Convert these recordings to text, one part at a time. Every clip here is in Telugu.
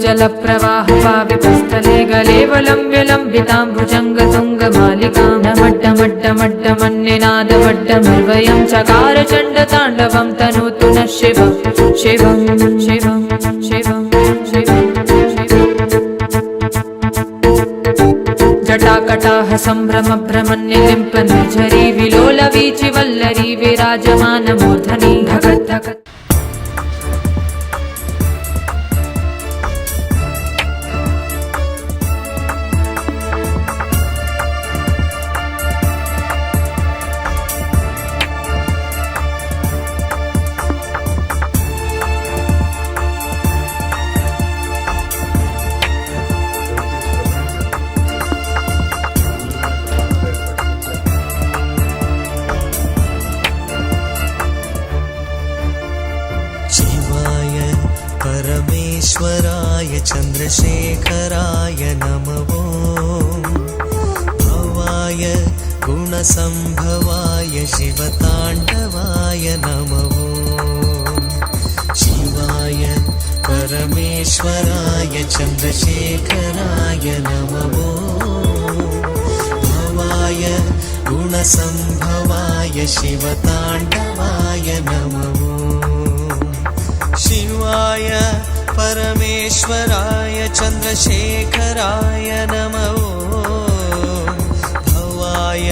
जलप्रवाहपावितस्थले गलेवलम्ब्यलम्बिताम्बुजङ्गतुङ्गमालिकां नमड्डमड्डमड्डमन्निनादवड्डमर्वयं चकार चण्डताण्डवं तनोतु नः शिवं शिवं शिवं शिवं शिवं जटाकटाह सम्भ्रमभ्रमन्निलिम्प निर्झरी विलोलवीचि वल्लरी विराजमानमूर्धनि धगत् धगत्। परमेश्वराय चन्द्रशेखराय नमो भवाय गुणसम्भवाय शिवताण्डवाय नमो शिवाय परमेश्वराय चन्द्रशेखराय नमो भवाय गुणसम्भवाय शिवताण्डवाय नमो शिवाय परमेश्वराय चन्द्रशेखराय नमो भवाय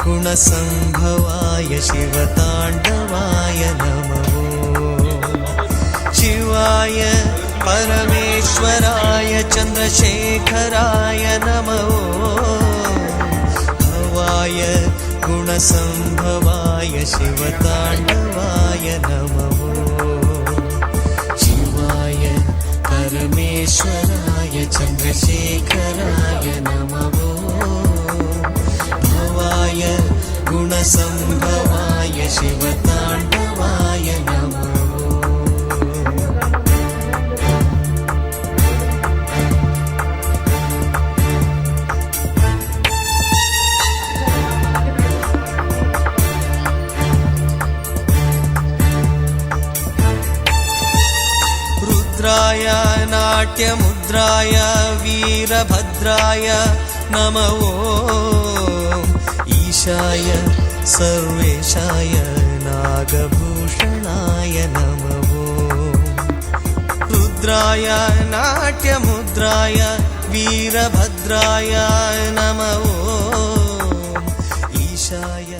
गुणसम्भवाय शिवताण्डवाय नमो शिवाय परमेश्वराय चन्द्रशेखराय नमो भवाय गुणसम्भवाय शिवताण्डवाय नमो परमेश्वराय चन्द्रशेखराय नमो भवाय गुणसम्भवाय शिवताण्डवाय नमो रुद्राय नाट्यमुद्राय वीरभद्राय नमो ईशाय सर्वेशाय नागभूषणाय नमो रुद्राय नाट्यमुद्राय वीरभद्राय नमो ईशाय।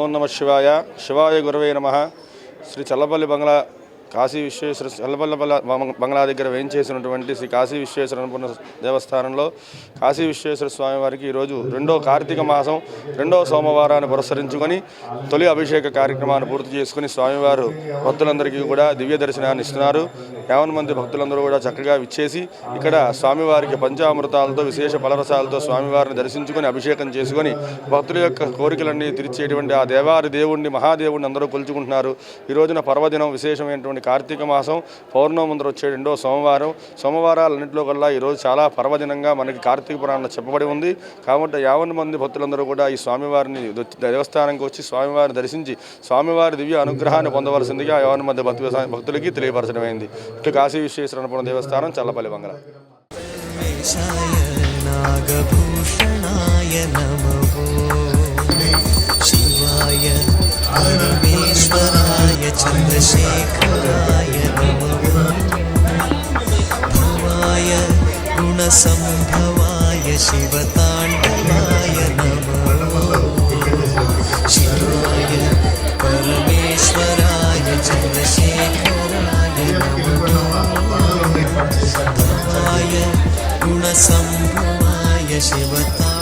ओम नमः शिवाय। शिवाय गुरवे नमः। श्री चल्लपल्లి బంగ్లా కాశీ విశ్వేశ్వర చల్లపల్లి బంగ్లా దగ్గర వేయించేసినటువంటి శ్రీ కాశీ విశ్వేశ్వర అన్నపూర్ణ దేవస్థానంలో కాశీ విశ్వేశ్వర స్వామి వారికి ఈరోజు రెండో కార్తీక మాసం రెండో సోమవారాన్ని పురస్కరించుకొని తొలి అభిషేక కార్యక్రమాన్ని పూర్తి చేసుకుని స్వామివారు భక్తులందరికీ కూడా దివ్య దర్శనాన్ని ఇస్తున్నారు. 50 మంది భక్తులందరూ కూడా చక్కగా విచ్చేసి ఇక్కడ స్వామివారికి పంచామృతాలతో విశేష ఫలరసాలతో స్వామివారిని దర్శించుకొని అభిషేకం చేసుకొని భక్తుల యొక్క కోరికలన్నీ తీర్చేటువంటి ఆ దేవారి దేవుణ్ణి మహాదేవుడిని అందరూ కొలుచుకుంటున్నారు. ఈ రోజున పర్వదినం విశేషమైనటువంటి కార్తీక మాసం పౌర్ణమి ముందర వచ్చే రెండో సోమవారం. సోమవారాలన్నింటిలో కల్లా ఈరోజు చాలా పర్వదినంగా మనకి కార్తీక పురాణంలో చెప్పబడి ఉంది. కాబట్టి 50 మంది భక్తులందరూ కూడా ఈ స్వామివారిని దేవస్థానానికి వచ్చి స్వామివారిని దర్శించి స్వామివారి దివ్య అనుగ్రహాన్ని పొందవలసిందిగా 50 మంది భక్తులకి తెలియపరచడమైంది. ఇటు కాశీ విశ్వేశ్వర అన్నపూర్ణ దేవస్థానం చల్లపల్లి బంగ్లా. शिवाय परमेश्वराय चन्द्रशेखराय नमो भवाय गुणसम्भवाय शिवताण्डवाय नमो शिवाय परमेश्वराय चन्द्रशेखराय नमो भवाय गुणसम्भवाय शिवताण्डवाय।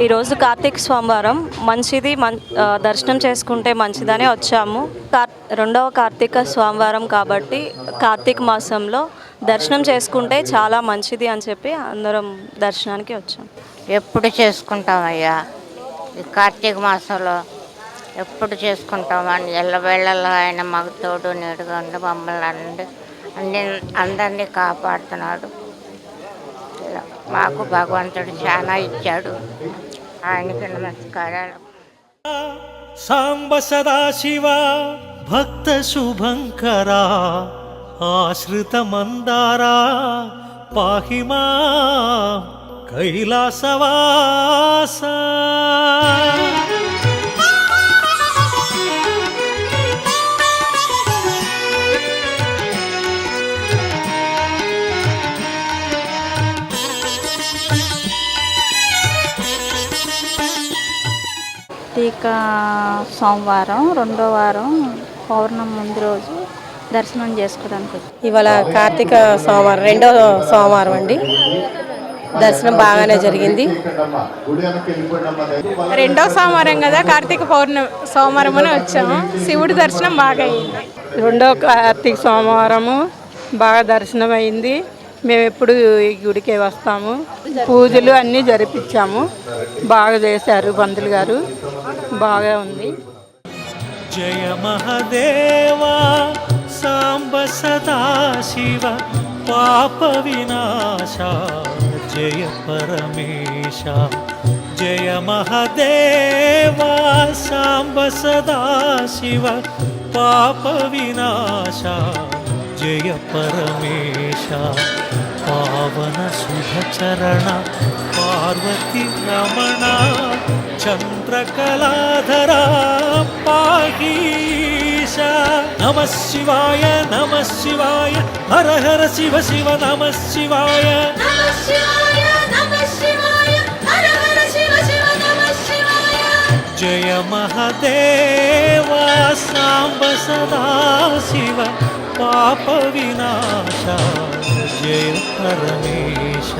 ఈరోజు కార్తీక సోమవారం మంచిది, దర్శనం చేసుకుంటే మంచిదని వచ్చాము. రెండవ కార్తీక సోమవారం కాబట్టి కార్తీక మాసంలో దర్శనం చేసుకుంటే చాలా మంచిది అని చెప్పి అందరం దర్శనానికి వచ్చాం. ఎప్పుడు చేసుకుంటామయ్యా ఈ కార్తీక మాసంలో, ఎప్పుడు చేసుకుంటామని ఎల్లవేళల్లో ఆయన మాకు తోడు నీడుగా ఉండి మమ్మల్ని అందరినీ కాపాడుతున్నాడు. మాకు భగవంతుడు చాలా ఇచ్చాడు, ఆయనకి నమస్కారాలు. సాంబ సదాశివ భక్త శుభంకరా ఆశ్రితమందారా పాహిమా కైలాసవాస. టీకా సోమవారం రెండో వారం పౌర్ణమి ముందు రోజు దర్శనం చేసుకోవడానికి వచ్చాం. ఇవాళ కార్తీక సోమవారం రెండో సోమవారం అండి. దర్శనం బాగానే జరిగింది. రెండో సోమవారం కదా, కార్తీక పౌర్ణమి సోమవారం అని వచ్చాము. శివుడి దర్శనం బాగా అయింది. రెండో కార్తీక సోమవారము బాగా దర్శనం అయింది. మేము ఎప్పుడు ఈ గుడికే వస్తాము. పూజలు అన్నీ జరిపించాము. బాగా చేశారు పంతులు గారు, బాగా ఉంది. జయ మహదేవా సాంబ సదాశివ పాప వినాశ జయ పరమేశ. జయ మహదేవా సాంబ సదాశివ పాప వినాశ జయ పరమేశ. పావన శుభచరణ పార్వతి రమణ చంద్రకళాధర పాహీశ. నమ శివాయ నమ శివాయ హర హర శివ శివ నమ శివాయ. జయ మహదేవా సాంబ సదాశివ పాప వినాశ జయ పరమేశ.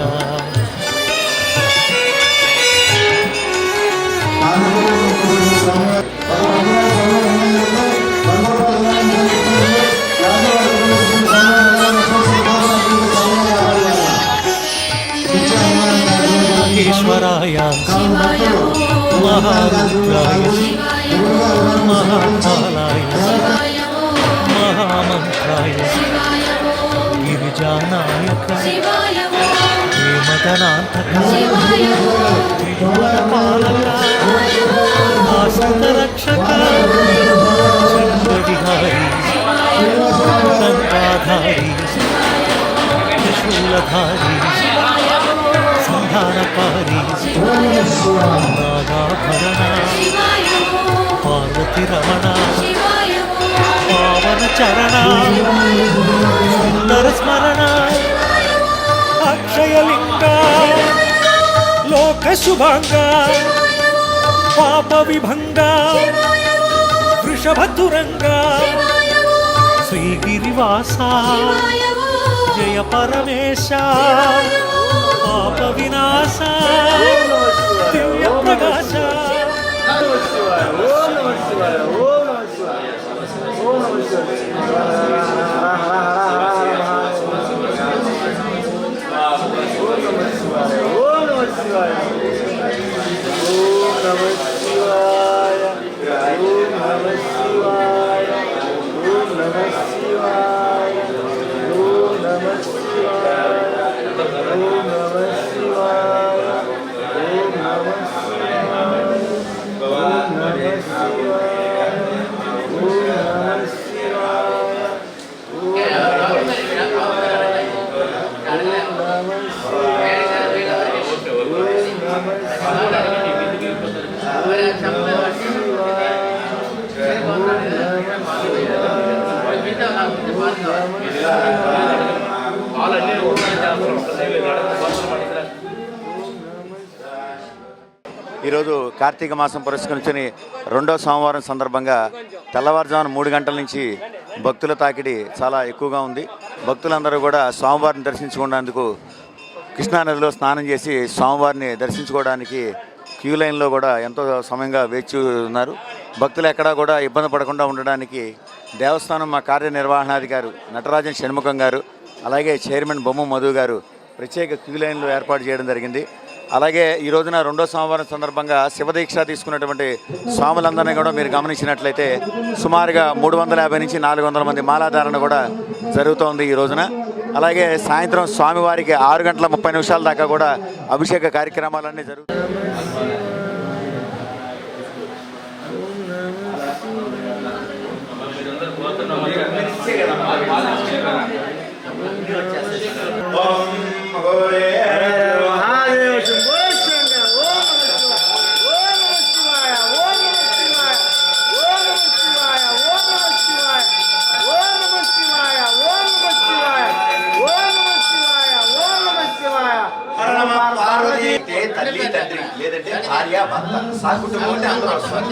ఈశ్వరాయ మహారుద్రాయ మహాకాలాయ మహామంత్రాయ గిరిజానాయక హేమదనాంతక త్రిలోకపాలక ఆశ్రితరక్షక చంద్రవిహారి గంగాధారి త్రిశూలధారి సంధానకారి నాగాభరణ పార్వతి రమణ పావన చరణ సుందర స్మరణ అక్షయలింగ లోక శుభంగ పాప విభంగ వృషభతురంగ శ్రీగిరివాస జయ పరమేశ. పాప వినాశ దివ్య ప్రకాశ. ఈరోజు కార్తీక మాసం పురస్కరించుని రెండో సోమవారం సందర్భంగా తెల్లవారుజామున 3 గంటల నుంచి భక్తుల తాకిడి చాలా ఎక్కువగా ఉంది. భక్తులందరూ కూడా స్వామివారిని దర్శించుకునేందుకు కృష్ణానదిలో స్నానం చేసి స్వామివారిని దర్శించుకోవడానికి క్యూ లైన్లో కూడా ఎంతో సమయంగా వేచి ఉన్నారు. భక్తులు ఎక్కడా కూడా ఇబ్బంది పడకుండా ఉండడానికి దేవస్థానం మా కార్యనిర్వహణాధికారి నటరాజన్ షణ్ముఖం గారు, అలాగే చైర్మన్ బొమ్మ మధు గారు ప్రత్యేక క్యూ లైన్లు ఏర్పాటు చేయడం జరిగింది. అలాగే ఈ రోజున రెండో సోమవారం సందర్భంగా శివదీక్ష తీసుకున్నటువంటి స్వాములందరినీ కూడా మీరు గమనించినట్లయితే సుమారుగా 350 నుంచి 400 మంది మాలాధారణ కూడా జరుగుతోంది ఈ రోజున. అలాగే సాయంత్రం స్వామివారికి 6 గంటల 30 నిమిషాల దాకా కూడా అభిషేక కార్యక్రమాలన్నీ జరుగుతాయి. అయితే తల్లి తండ్రి లేదంటే భార్య భర్త సాకుటుంబం అంటే అందరూ వస్తారు.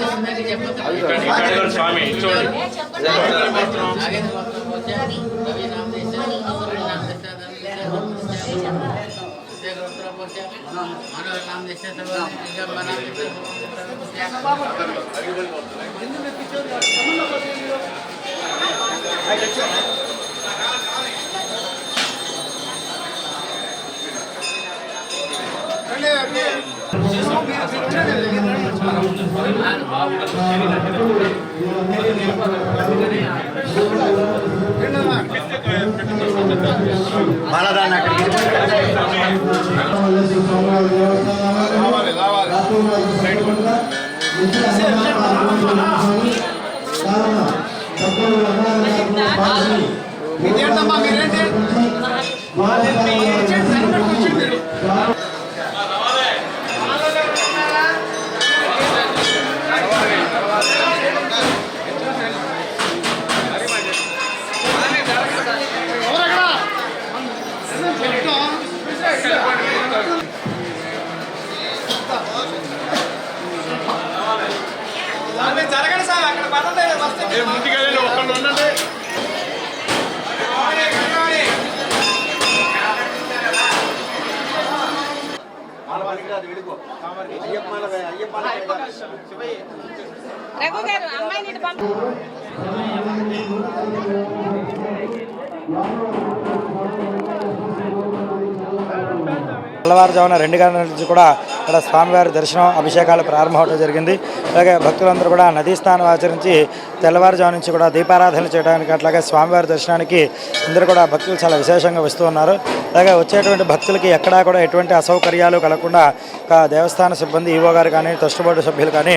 తెల్లవారుజామున 2 గంటల నుంచి కూడా ఇక్కడ స్వామివారి దర్శనం అభిషేకాలు ప్రారంభమవడం జరిగింది. అలాగే భక్తులందరూ కూడా నదీ స్నానం ఆచరించి తెల్లవారుజాము నుంచి కూడా దీపారాధనలు చేయడానికి అట్లాగే స్వామివారి దర్శనానికి అందరూ కూడా భక్తులు చాలా విశేషంగా వస్తూ ఉన్నారు. అలాగే వచ్చేటువంటి భక్తులకి ఎక్కడా కూడా ఎటువంటి అసౌకర్యాలు కలగకుండా దేవస్థాన సిబ్బంది ఈవో గారు కానీ ట్రస్ట్ బోర్డు సభ్యులు కానీ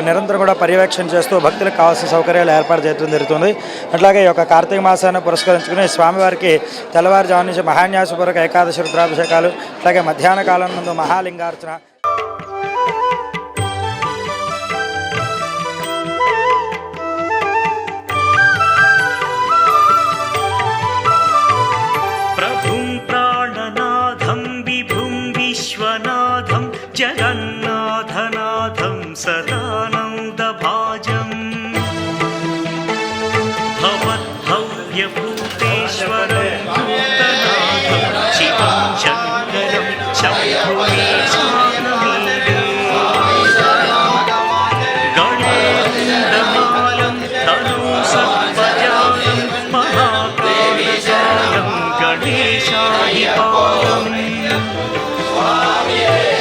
నిరంతరం కూడా పర్యవేక్షణ చేస్తూ భక్తులకు కావాల్సిన సౌకర్యాలు ఏర్పాటు చేయడం జరుగుతుంది. అట్లాగే ఈ యొక్క కార్తీక మాసాన్ని పురస్కరించుకుని స్వామివారికి తెల్లవారుజాము నుంచి మహాన్యాసపూర్వక ఏకాదశి రుద్రాభిషేకాలు అలాగే మధ్యాహ్న కాలం ముందు మహాలింగార్చన ప్రభుం ప్రాణనాథం విభుం విశ్వనాథం జగన్నాథనాథం సదానందభాజం భవద్భవ్యభూతేశ్వరం భూతనాథం శివం శంకరం శంభుమీశానమీడే గణేంద్రమాలం తనూ సర్వజాలం మహాకాళజాలం గణేశాదిపాలం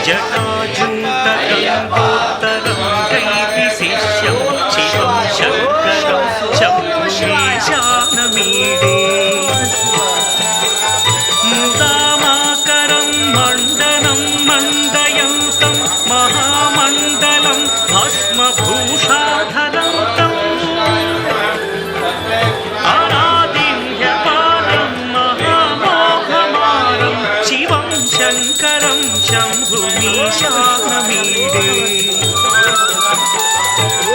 జటాజూతకంగోత్తరం కైవిశిష్యం శివం శంకరం శంభుమీశానమీడే ముదామాకరం మండనం మండయంతం మహామండలం భస్మభూషాధరంతం అనాదిన్యపాలం మహామోహమారం శివం శంకరం శంభుమీశానమీడే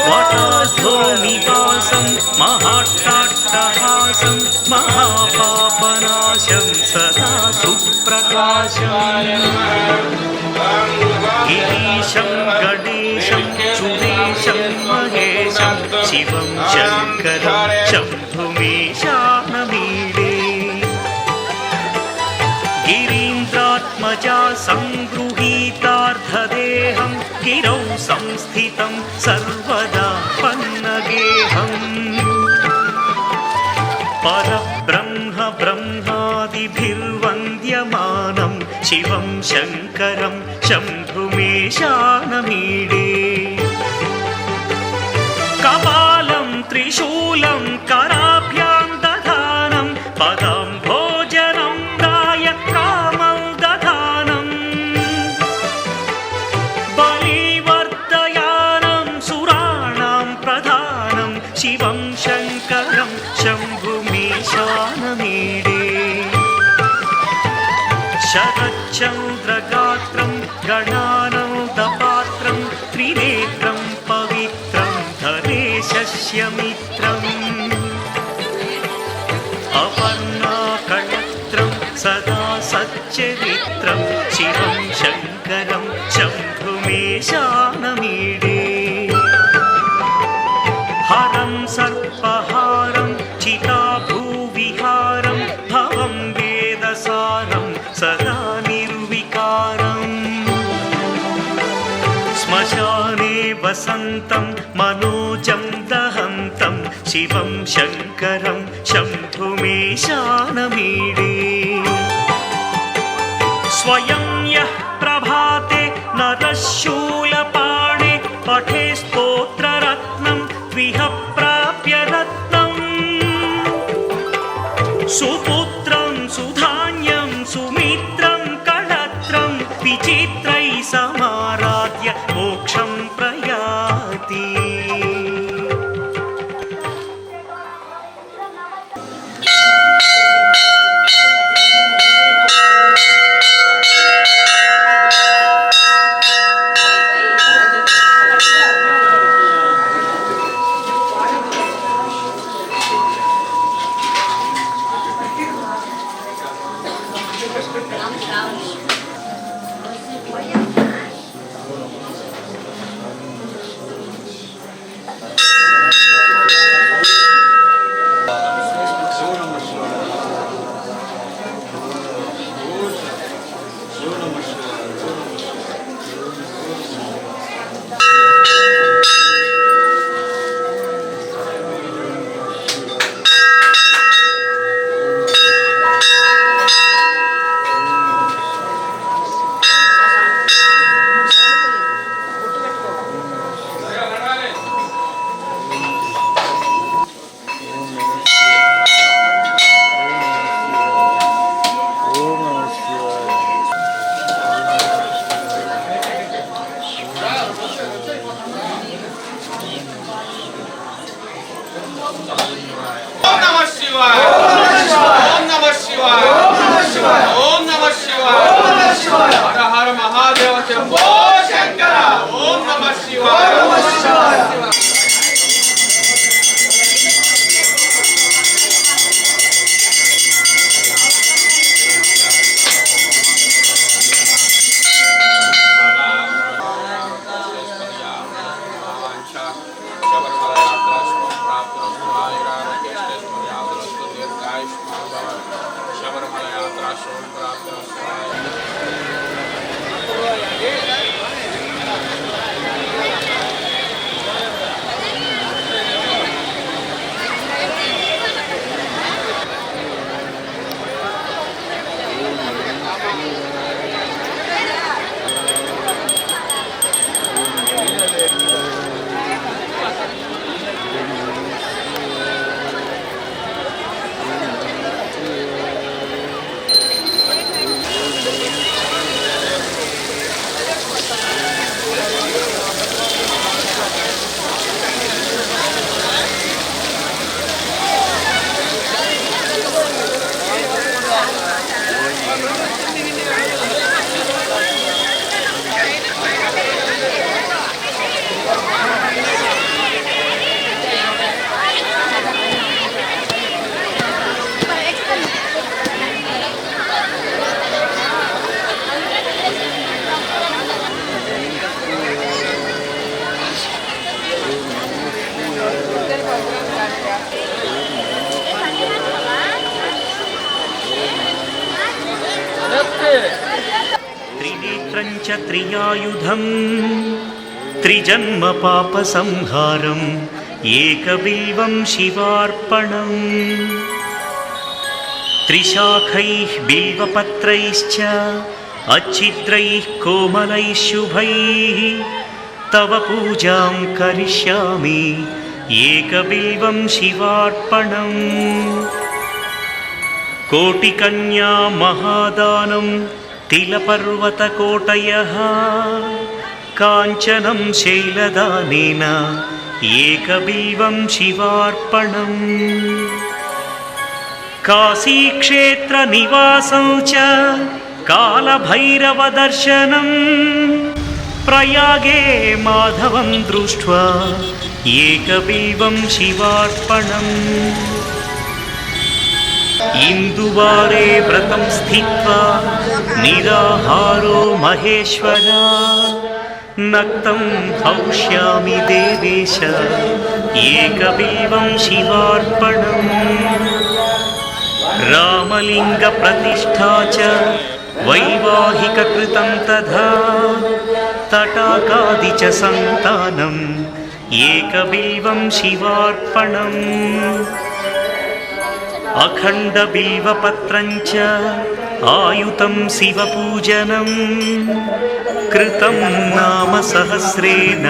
వటాధోనివాసం మహాట్టాట్టహాసం మహాపాపనాశం సదా సుప్రకాశం గిరీశం గణేశం సురేశం మహేశం శివం శంకరం శంభుమీశానమీడే గిరీంద్రాత్మజా సంగృహీతార్థదేహం గిరౌ సంస్థితం సర్వదా పన్నగేహం పరబ్రహ్మ బ్రహ్మాదిభిర్వంద్యమానం శివం శంకరం శంభుమీశానమీడే కపాలం త్రిశూలం కరాభ్యాం దధానం పదం భోజనం దాయ కామం దధానం బలివర్ధయానం సురాణాం ప్రధానం శివం శంకరం శంభుమీశానమీడే శరచ్చంద్రగాత్రం గణానందపాత్రం త్రినేత్రం పవిత్రం ధనేశస్యమిత్రం అపర్ణాకళత్రం సదా సచ్చరిత్రం శివం శంకరం శంభుమేశానమీడే హరం సర్పహారం చితాభూవిహారం భవం వేదసారం సదా నిర్వికారం శ్మశానే వసంతం మనోజం దహంతం శివం శంకరం శంభుమేశానమీడే స్వయం యః ప్రభాతే నరశూలపాణే పఠే స్తోత్రరత్నం విహ ప్రాప్య రత్నం సుపుత్రం సుధాన్యం సుమిత్రం కళత్రం విచిత్రై సమారాధ్య మోక్షం ప్రయాతి త్రినేత్రం చ త్రియాయుధం త్రిజన్మ పాప సంహారం ఏకబిల్వం శివార్పణం త్రిశాఖైః బిల్వపత్రైశ్చ అచ్ఛిద్రైః కోమలైః శుభైః తవ పూజాం కరిష్యామి ఏకబిల్వం శివార్పణం కోటికన్యా మహాదానం తిలపర్వతకోటయః కాంచనం శైలదానేన ఏకబిల్వం శివార్పణం కాశీక్షేత్ర నివాసం చ కాలభైరవదర్శనం ప్రయాగే మాధవం దృష్ట్వా ఏకబిల్వం శివార్పణం ఇందువారే వ్రతం స్థిత్వా నిరాహారో మహేశ్వరా నక్తం హౌష్యామి దేవేశ ఏకబిల్వం శివార్పణం రామలింగ ప్రతిష్ఠా చ వైవాహిక కృతం తథా తటాకాది చ సంతానం ఏకబిల్వం శివార్పణం అఖండ బిల్వపత్రం చ ఆయుతం శివపూజనం కృతం నామ సహస్రేణ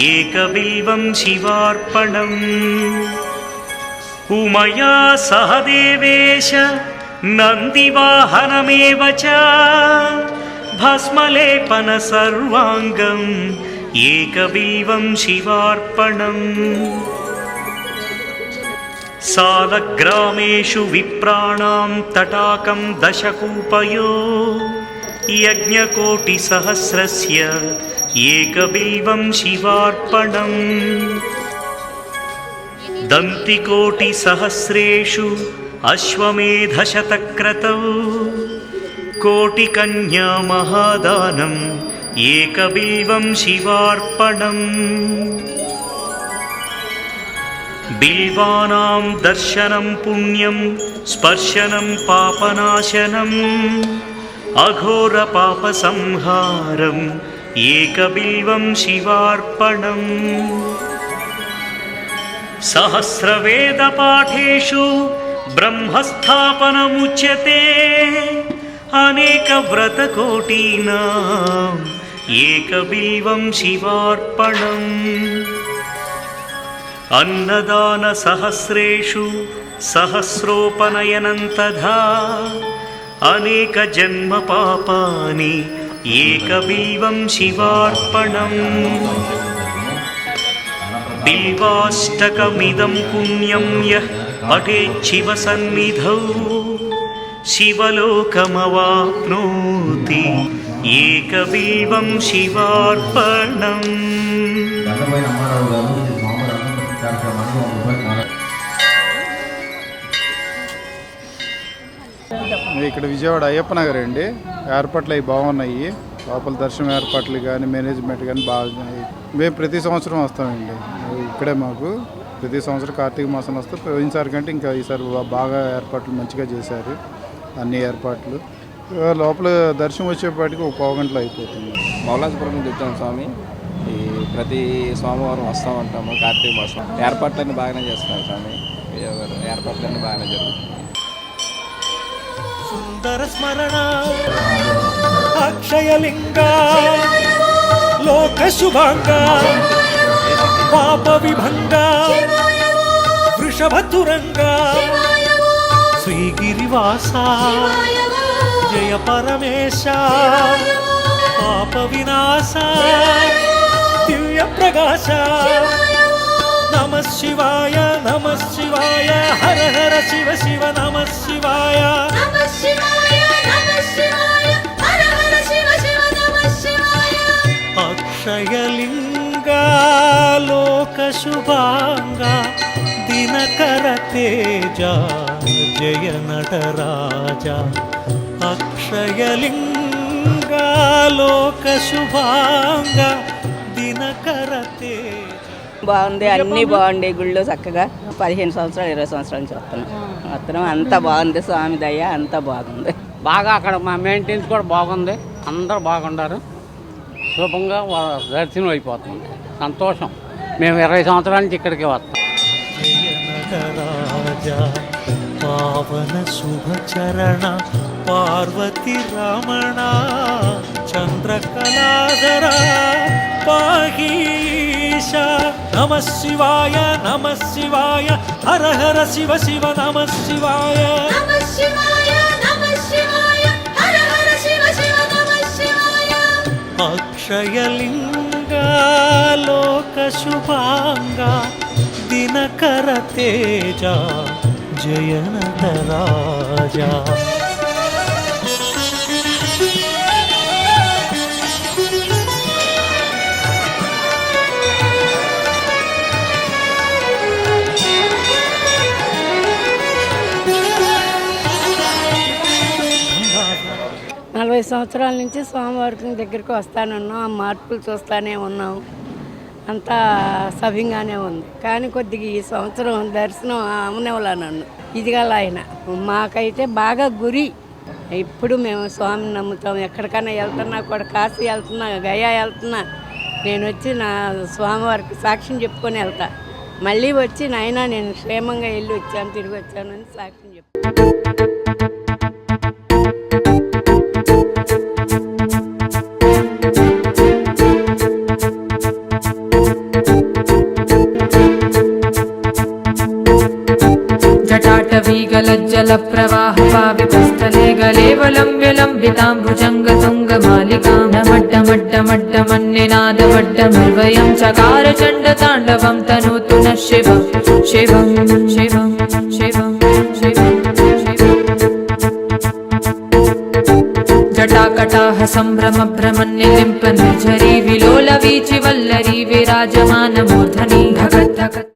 ఏకబిల్వం శివార్పణం ఉమయా సహ దేవేశ నందివాహనమేవ చ భస్మలేపన సర్వాంగం ఏకబిల్వం శివార్పణం సాలగ్రామేషు విప్రాణాం తటాకం దశకూపయో యజ్ఞకోటి సహస్రస్య ఏకబిల్వం శివార్పణం దంతికోటి సహస్రేషు అశ్వమేధశతక్రతౌ కోటికన్యా మహాదానం ఏకబిల్వం శివార్పణం బిల్వానాం దర్శనం పుణ్యం స్పర్శనం పాపనాశనం అఘోర పాప సంహారం ఏకబిల్వం శివార్పణం సహస్రవేద పాఠేషు బ్రహ్మస్థాపనముచ్యతే అనేక వ్రతకోటీనాం ఏకబిల్వం శివార్పణం అన్నదాన సహస్రేషు సహస్రోపనయనం తథా అనేక జన్మ పాపాని ఏకబిల్వం శివార్పణం బిల్వాష్టకమిదం పుణ్యం యః పఠేచ్చివ సన్నిధౌ శివలోకమవాప్నోతి ఏకబిల్వం శివార్పణం. ఇక్కడ విజయవాడ అయ్యప్ప నగర్ అండి. ఏర్పాట్లు అవి బాగున్నాయి. లోపల దర్శనం ఏర్పాట్లు కానీ మేనేజ్మెంట్ కానీ బాగున్నాయి. మేము ప్రతి సంవత్సరం వస్తామండి. ఇక్కడే మాకు ప్రతి సంవత్సరం కార్తీక మాసంలో వస్తే పోయినసారి కంటే ఇంకా ఈసారి బాగా ఏర్పాట్లు మంచిగా చేశారు. అన్ని ఏర్పాట్లు లోపల దర్శనం వచ్చేపాటికి ఒక పావు గంటలో అయిపోతుంది. మౌలాజపురం నుంచి వచ్చాము స్వామి. ఈ ప్రతి సోమవారం వస్తూ ఉంటాము కార్తీక మాసం. ఏర్పాట్లన్నీ బాగానే చేస్తున్నారు స్వామి. ఏర్పాట్లన్నీ బాగానే జరుగుతుంది. సుందర స్మరణ అక్షయలింగ లోక శుభంగ పాప విభంగ వృషభతురంగ శ్రీగిరివాస జయ పరమేశ పాప వినాశ దివ్య ప్రకాశ నమ శివాయ నమ శివాయ హర హర శివ శివ నమ శివాయ అక్షయలింగ లోక శుభాంగ దినకర తేజ జయ నటరాజ అక్షయలింగ లోక శుభాంగ దినకర తేజ. బాగుంది, అన్నీ బాగుండే. గుళ్ళో చక్కగా 15 సంవత్సరాలు 20 సంవత్సరాల నుంచి వస్తున్నాం. అంతా బాగుంది. స్వామి దయ అంతా బాగుంది. బాగా అక్కడ మా మెయింటెనెన్స్ కూడా బాగుంది. అందరూ బాగుండారు. శుభంగా దర్శనం అయిపోతుంది. సంతోషం. మేము 20 సంవత్సరాల నుంచి ఇక్కడికి వస్తాం. పావన శుభచరణ పార్వతి రమణ చంద్రకళాధర పాహీశ నమ శివాయ నమ శివాయ హర హర శివ శివ నమ శివాయ అక్షయలింగ లోక శుభాంగ దినకర తేజ జయ నటరాజ. 40 సంవత్సరాల నుంచి స్వామివారి దగ్గరికి వస్తానున్నాం. ఆ మార్పులు చూస్తూనే ఉన్నాం. అంతా సవ్యంగానే ఉంది. కానీ కొద్దిగా ఈ సంవత్సరం దర్శనం అవనివ్వలే నన్ను. ఇదిగల ఆయన మాకైతే బాగా గురి. ఇప్పుడు మేము స్వామిని నమ్ముతాం. ఎక్కడికైనా వెళ్తున్నా కూడా, కాశీ వెళ్తున్నా, గయా వెళ్తున్నా, నేను వచ్చి నా స్వామివారికి సాక్ష్యం చెప్పుకొని వెళ్తా. మళ్ళీ వచ్చి నాయన నేను క్షేమంగా వెళ్ళి వచ్చాను, తిరిగి వచ్చాను అని సాక్ష్యం చెప్తాను. జటాటవీగలజ్జల ప్రవాహ పావితస్థలే గలేవలంబ్య లంబితాంబుజంగ తుంగమాలికాం నమడ్డమడ్డమడ్డమన్నినాదమడ్డమర్వయం చకార చండ తాండవం తనూతు నః శివం శివం శివం శివం శివం జటాకటాహ సంభ్రమ భ్రమన్నిలింప నిర్ఝరీ విలోల వీచి వల్లరీ విరాజమాన మూర్ధని ధగత్ ధగత్